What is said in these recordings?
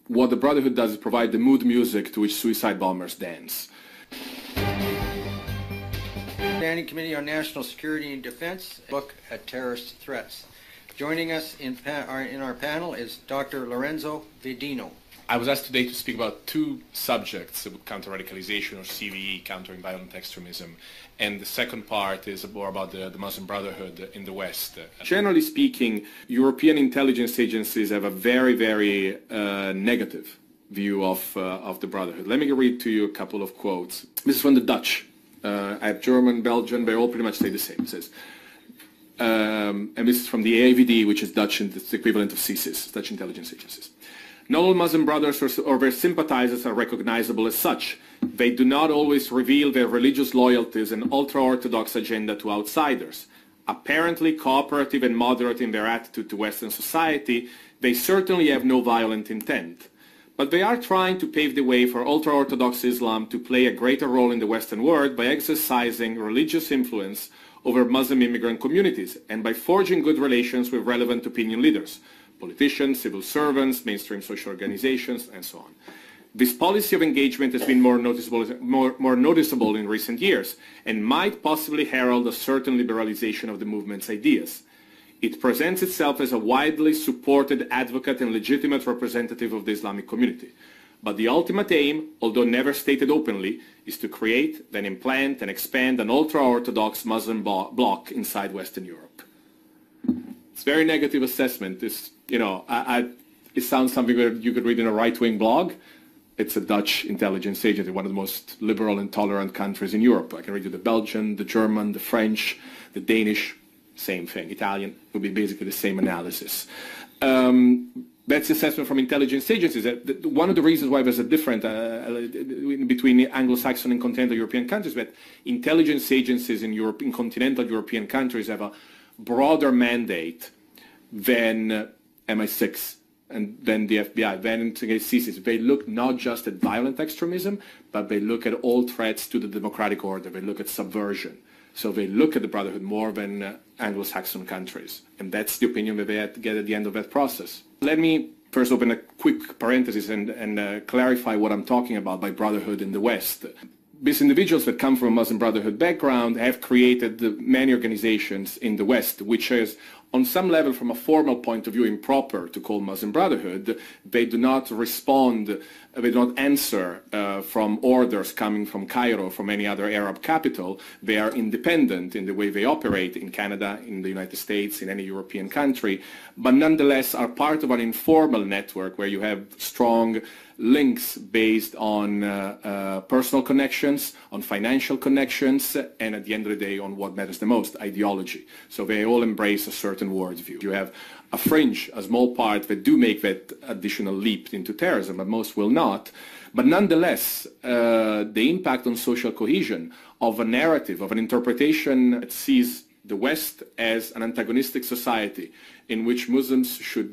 what the Brotherhood does is provide the mood music to which suicide bombers dance. Standing Committee on National Security and Defense, look at terrorist threats. Joining us in our panel is Dr. Lorenzo Vedino. I was asked today to speak about two subjects, counter-radicalization or CVE, countering violent extremism, and the second part is more about the Muslim Brotherhood in the West. Generally speaking, European intelligence agencies have a very, very negative view of the Brotherhood. Let me read to you a couple of quotes. This is from the Dutch. I have German, Belgian, they all pretty much say the same. It says, and this is from the AIVD, which is Dutch, and it's the equivalent of CSIS, Dutch intelligence agencies. Not all Muslim brothers or their sympathizers are recognizable as such. They do not always reveal their religious loyalties and ultra-Orthodox agenda to outsiders. Apparently cooperative and moderate in their attitude to Western society, they certainly have no violent intent. But they are trying to pave the way for ultra-Orthodox Islam to play a greater role in the Western world by exercising religious influence over Muslim immigrant communities and by forging good relations with relevant opinion leaders, politicians, civil servants, mainstream social organizations, and so on. This policy of engagement has been more noticeable in recent years and might possibly herald a certain liberalization of the movement's ideas. It presents itself as a widely supported advocate and legitimate representative of the Islamic community. But the ultimate aim, although never stated openly, is to create, then implant and expand an ultra-Orthodox Muslim bloc inside Western Europe. It's a very negative assessment. This, you know, it sounds something that you could read in a right-wing blog. It's a Dutch intelligence agency, one of the most liberal and tolerant countries in Europe. I can read you the Belgian, the German, the French, the Danish, same thing. Italian would be basically the same analysis. That's the assessment from intelligence agencies. One of the reasons why there's a difference between Anglo-Saxon and continental European countries, that intelligence agencies in Europe, in continental European countries, have a broader mandate than MI6 and then the FBI, then in CSIS. They look not just at violent extremism, but they look at all threats to the democratic order. They look at subversion. So they look at the Brotherhood more than Anglo-Saxon countries. And that's the opinion that they had to get at the end of that process. Let me first open a quick parenthesis and clarify what I'm talking about by Brotherhood in the West. These individuals that come from a Muslim Brotherhood background have created many organizations in the West, which is on some level, from a formal point of view, improper to call Muslim Brotherhood. They do not respond, they do not answer from orders coming from Cairo, from any other Arab capital. They are independent in the way they operate in Canada, in the United States, in any European country, but nonetheless are part of an informal network where you have strong links based on personal connections, on financial connections, and at the end of the day on what matters the most, ideology. So they all embrace a certain worldview. You have a fringe, a small part that do make that additional leap into terrorism, but most will not. But nonetheless, the impact on social cohesion of a narrative, of an interpretation that sees the West as an antagonistic society in which Muslims should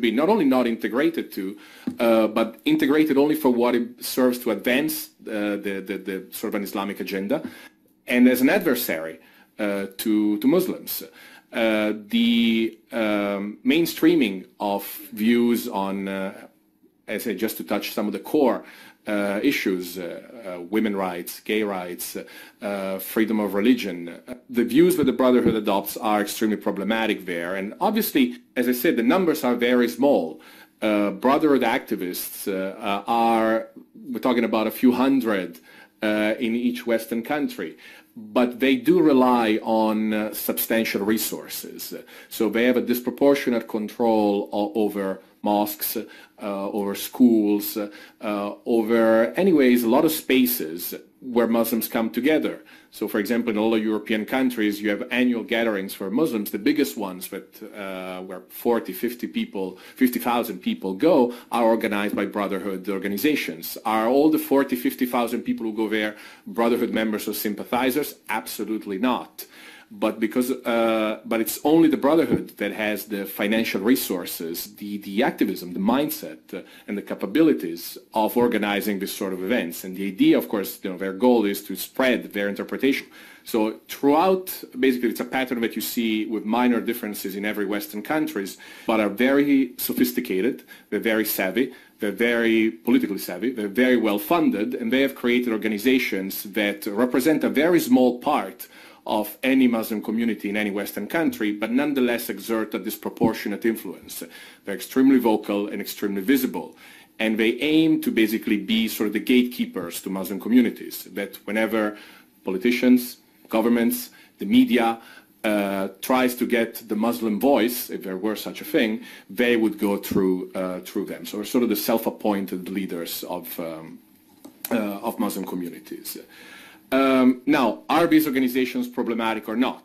be not only not integrated to, but integrated only for what it serves to advance the sort of an Islamic agenda, and as an adversary to Muslims. The mainstreaming of views on, as I say, just to touch some of the core issues, women rights, gay rights, freedom of religion. The views that the Brotherhood adopts are extremely problematic there. And obviously, as I said, the numbers are very small. Brotherhood activists we're talking about a few hundred in each Western country. But they do rely on substantial resources. So they have a disproportionate control over mosques, over schools, over, anyways, a lot of spaces where Muslims come together. So, for example, in all the European countries, you have annual gatherings for Muslims. The biggest ones where 40, 50 people, 50,000 people go are organized by Brotherhood organizations. Are all the 40, 50,000 people who go there Brotherhood members or sympathizers? Absolutely not. But but it's only the Brotherhood that has the financial resources, the activism, the mindset, and the capabilities of organizing this sort of events. And the idea, of course, their goal is to spread their interpretation So throughout, basically, it's a pattern that you see with minor differences in every Western countries, but are very sophisticated, they're very savvy, they're very politically savvy, they're very well funded, and they have created organizations that represent a very small part of any Muslim community in any Western country, but nonetheless exert a disproportionate influence. They're extremely vocal and extremely visible. And they aim to basically be sort of the gatekeepers to Muslim communities, that whenever politicians, governments, the media tries to get the Muslim voice, if there were such a thing, they would go through them. So they're sort of the self-appointed leaders of Muslim communities. Now, are these organizations problematic or not?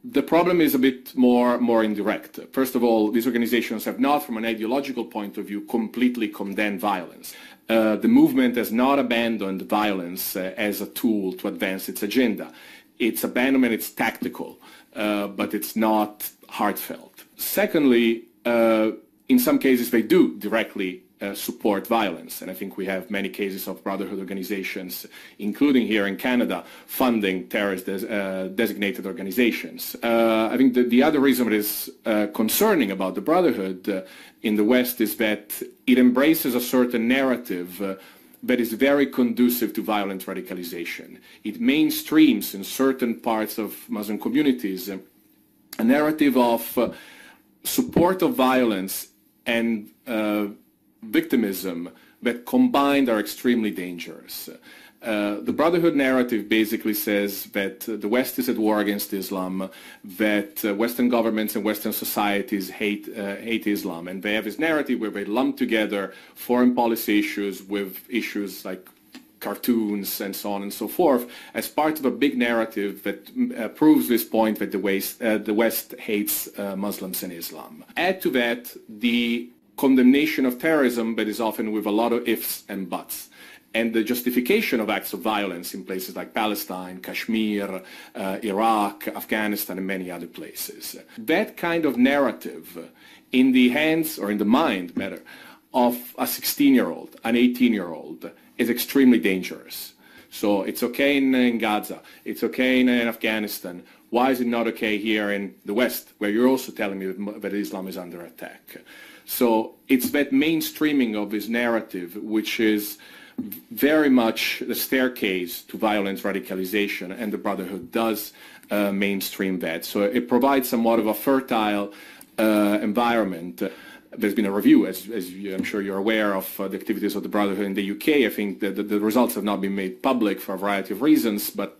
The problem is a bit more indirect. First of all, these organizations have not, from an ideological point of view, completely condemned violence. The movement has not abandoned violence as a tool to advance its agenda. Its abandonment is tactical, but it's not heartfelt. Secondly, in some cases they do directly support violence, and I think we have many cases of Brotherhood organizations, including here in Canada, funding terrorist designated organizations. I think the other reason that is concerning about the Brotherhood in the West is that it embraces a certain narrative that is very conducive to violent radicalization. It mainstreams in certain parts of Muslim communities a narrative of support of violence and victimism that combined are extremely dangerous. The Brotherhood narrative basically says that the West is at war against Islam, that Western governments and Western societies hate Islam, and they have this narrative where they lump together foreign policy issues with issues like cartoons and so on and so forth as part of a big narrative that proves this point that the West hates Muslims and Islam. Add to that the condemnation of terrorism, but is often with a lot of ifs and buts, and the justification of acts of violence in places like Palestine, Kashmir, Iraq, Afghanistan, and many other places. That kind of narrative in the hands, or in the mind, matter, of a 16-year-old, an 18-year-old, is extremely dangerous. So it's okay in Gaza, it's okay in Afghanistan. Why is it not okay here in the West, where you're also telling me that Islam is under attack? So it's that mainstreaming of this narrative which is very much the staircase to violent radicalization, and the Brotherhood does mainstream that. So it provides somewhat of a fertile environment. There's been a review, as I'm sure you're aware, of the activities of the Brotherhood in the UK. I think that the results have not been made public for a variety of reasons, but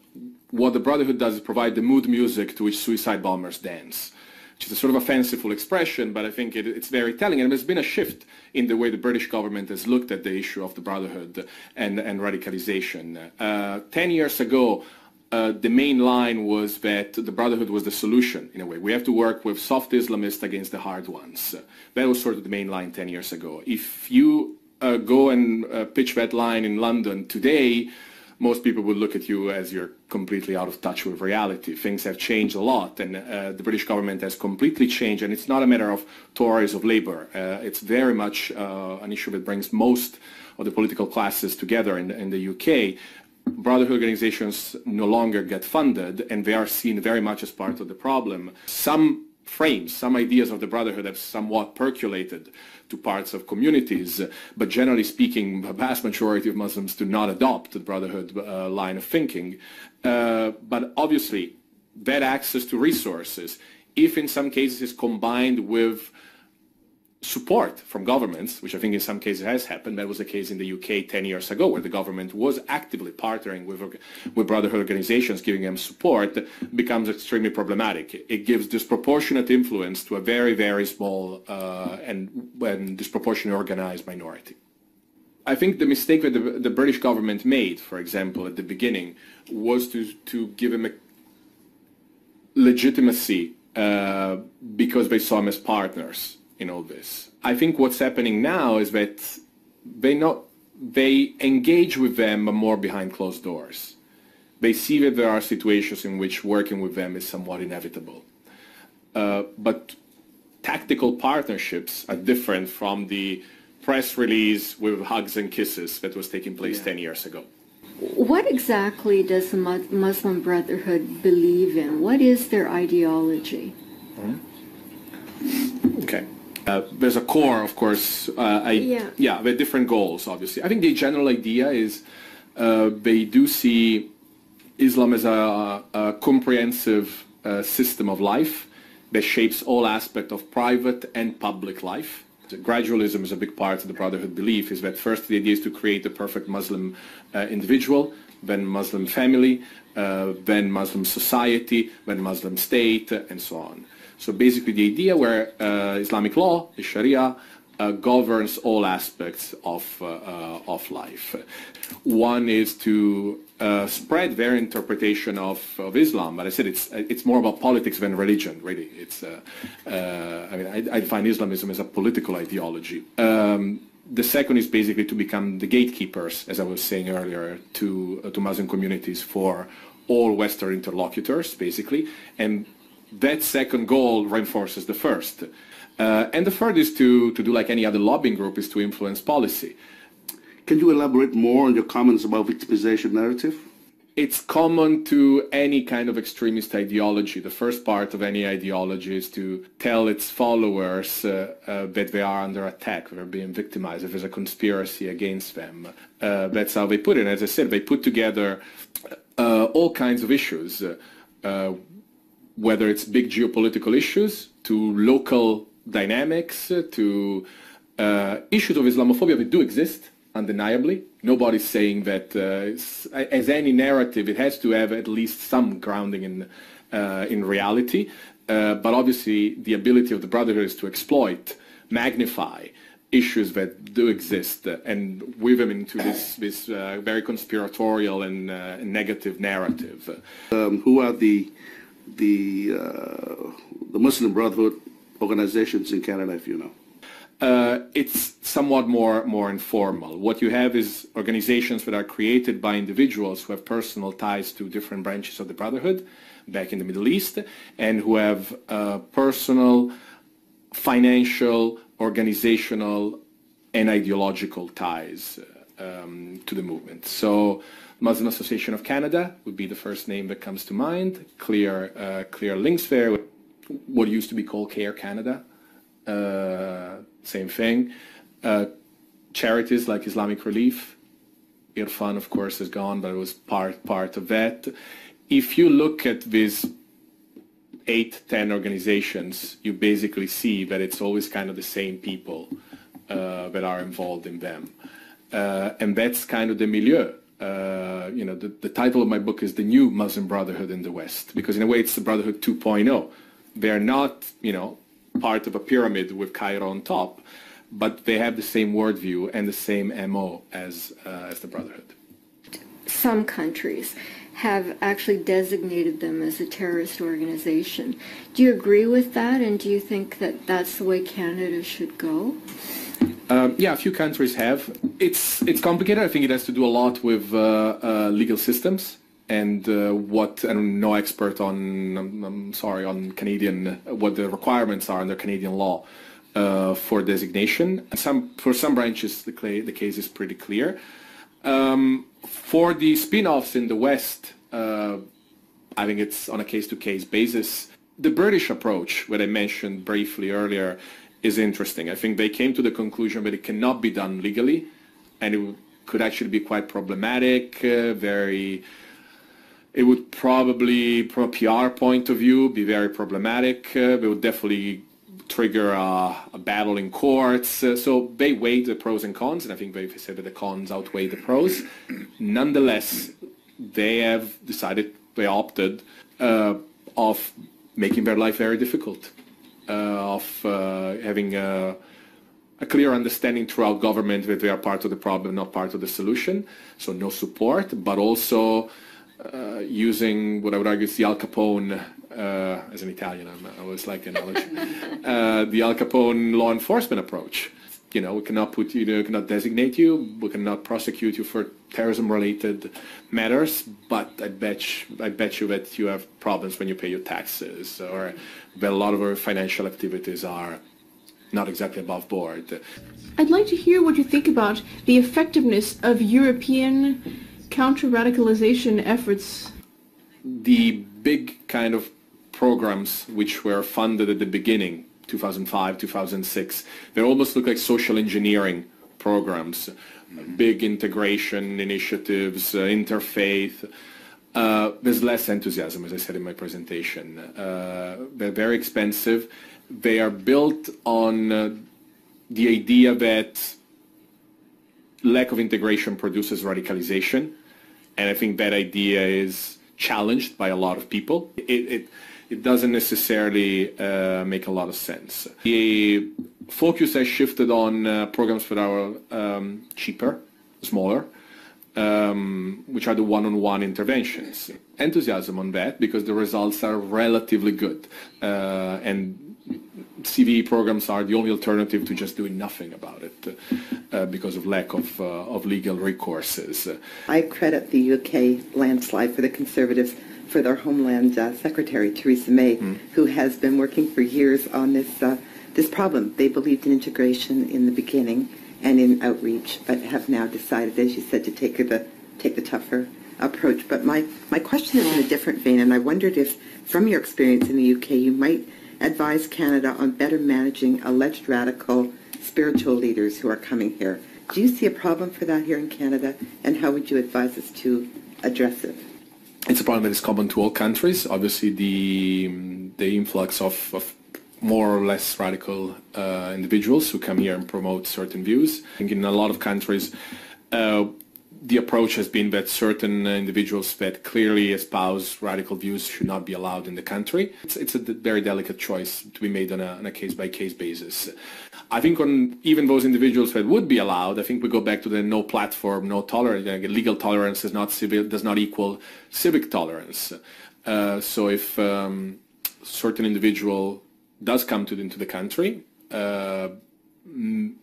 what the Brotherhood does is provide the mood music to which suicide bombers dance, which is a sort of a fanciful expression, but I think it's very telling. And there's been a shift in the way the British government has looked at the issue of the Brotherhood and radicalization. 10 years ago, the main line was that the Brotherhood was the solution, in a way. We have to work with soft Islamists against the hard ones. That was sort of the main line 10 years ago. If you go and pitch that line in London today, most people would look at you as you're completely out of touch with reality. Things have changed a lot, and the British government has completely changed, and it's not a matter of Tories of Labour. It's very much an issue that brings most of the political classes together in the UK. Brotherhood organizations no longer get funded, and they are seen very much as part of the problem. Some frames, some ideas of the Brotherhood have somewhat percolated to parts of communities, but generally speaking, the vast majority of Muslims do not adopt the Brotherhood line of thinking. But obviously, that access to resources, if in some cases is combined with support from governments, which I think in some cases has happened. That was the case in the UK 10 years ago, where the government was actively partnering with Brotherhood organizations, giving them support, becomes extremely problematic. It gives disproportionate influence to a very, very small and disproportionately organized minority. I think the mistake that the British government made, for example, at the beginning, was to give him a legitimacy because they saw him as partners in all this. I think what's happening now is that they engage with them more behind closed doors. They see that there are situations in which working with them is somewhat inevitable. But tactical partnerships are different from the press release with hugs and kisses that was taking place 10 years ago. What exactly does the Muslim Brotherhood believe in? What is their ideology? Okay. There's a core, of course, with different goals, obviously. I think the general idea is they do see Islam as a comprehensive system of life that shapes all aspects of private and public life. Gradualism is a big part of the Brotherhood belief, is that first the idea is to create the perfect Muslim individual, then Muslim family, then Muslim society, then Muslim state, and so on. So basically the idea where Islamic law, the Sharia, governs all aspects of life. One is to spread their interpretation of Islam, but I said it's more about politics than religion, really. It's I find Islamism as a political ideology. The second is basically to become the gatekeepers, as I was saying earlier, to Muslim communities for all Western interlocutors, basically, and that second goal reinforces the first. And the third is to do like any other lobbying group, is to influence policy. Can you elaborate more on your comments about victimization narrative? It's common to any kind of extremist ideology. The first part of any ideology is to tell its followers that they are under attack, they're being victimized, if there's a conspiracy against them. That's how they put it. As I said, they put together all kinds of issues, whether it's big geopolitical issues, to local dynamics, to issues of Islamophobia that do exist, undeniably. Nobody's saying that as any narrative, it has to have at least some grounding in reality. But obviously, the ability of the Brotherhood is to exploit, magnify issues that do exist, and weave them into this very conspiratorial and negative narrative. Who are the Muslim Brotherhood organizations in Canada, if you know? It's somewhat more informal. What you have is organizations that are created by individuals who have personal ties to different branches of the Brotherhood back in the Middle East, and who have personal, financial, organizational, and ideological ties to the movement. So Muslim Association of Canada would be the first name that comes to mind. Clear links there. What used to be called CARE Canada. Same thing. Charities like Islamic Relief, Irfan, of course, is gone, but it was part of that. If you look at these 8-10 organizations, you basically see that it's always kind of the same people that are involved in them, and that's kind of the milieu. The title of my book is The New Muslim Brotherhood in the West, because in a way it's the Brotherhood 2.0. They're not, part of a pyramid with Cairo on top, but they have the same worldview and the same MO as the Brotherhood. Some countries have actually designated them as a terrorist organization. Do you agree with that, and do you think that that's the way Canada should go? Yeah, a few countries have. It's complicated. I think it has to do a lot with legal systems. And I'm no expert on Canadian, what the requirements are under Canadian law for designation. For some branches, the case is pretty clear. For the spin-offs in the West, I think it's on a case-to-case basis. The British approach, what I mentioned briefly earlier, is interesting. I think they came to the conclusion that it cannot be done legally, and it could actually be quite problematic, it would probably, from a PR point of view, be very problematic. It would definitely trigger a battle in courts. So they weighed the pros and cons, and I think they said that the cons outweigh the pros. Nonetheless, they opted of making their life very difficult, of having a clear understanding throughout government that they are part of the problem, not part of the solution. So no support, but also using what I would argue is the Al Capone, as an Italian, I always like the analogy, the Al Capone law enforcement approach. We cannot put you, we cannot designate you, we cannot prosecute you for terrorism-related matters, but I bet you that you have problems when you pay your taxes, or that a lot of our financial activities are not exactly above board. I'd like to hear what you think about the effectiveness of European counter-radicalization efforts? The big kind of programs which were funded at the beginning, 2005, 2006, they almost look like social engineering programs, big integration initiatives, interfaith. There's less enthusiasm, as I said in my presentation. They're very expensive. They are built on the idea that lack of integration produces radicalization, and I think that idea is challenged by a lot of people. It doesn't necessarily make a lot of sense. The focus has shifted on programs that are cheaper, smaller, which are the one-on-one interventions. Enthusiasm on that because the results are relatively good, and CVE programs are the only alternative to just doing nothing about it because of lack of legal recourses. I credit the UK landslide for the Conservatives for their Homeland Secretary, Theresa May, who has been working for years on this problem. They believed in integration in the beginning and in outreach, but have now decided, as you said, to take the tougher approach. But my question is in a different vein, and I wondered if, from your experience in the UK, you might advise Canada on better managing alleged radical spiritual leaders who are coming here. Do you see a problem for that here in Canada, and how would you advise us to address it? It's a problem that is common to all countries. Obviously, the influx of more or less radical individuals who come here and promote certain views. I think in a lot of countries, the approach has been that certain individuals that clearly espouse radical views should not be allowed in the country. It's a very delicate choice to be made on a case-by-case basis. I think on even those individuals that would be allowed, I think we go back to the no platform, no tolerance. Legal tolerance is not does not equal civic tolerance. So if certain individual does come into the country and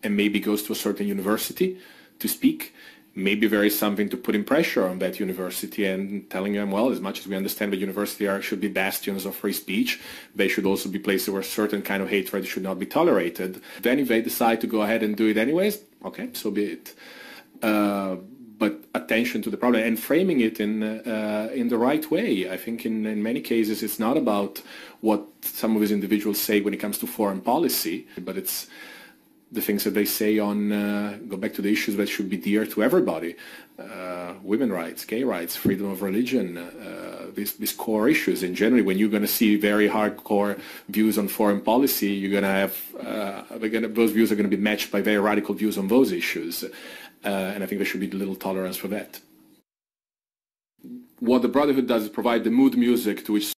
maybe goes to a certain university to speak, maybe there is something to put in pressure on that university and telling them, well, as much as we understand that universities should be bastions of free speech, they should also be places where certain kind of hatred should not be tolerated. Then if they decide to go ahead and do it anyways, okay, so be it. But attention to the problem and framing it in the right way. I think in many cases it's not about what some of these individuals say when it comes to foreign policy, but it's the things that they say on, go back to the issues that should be dear to everybody. Women's rights, gay rights, freedom of religion, these core issues. And generally, when you're going to see very hardcore views on foreign policy, you're going to have, those views are going to be matched by very radical views on those issues. And I think there should be little tolerance for that. What the Brotherhood does is provide the mood music to which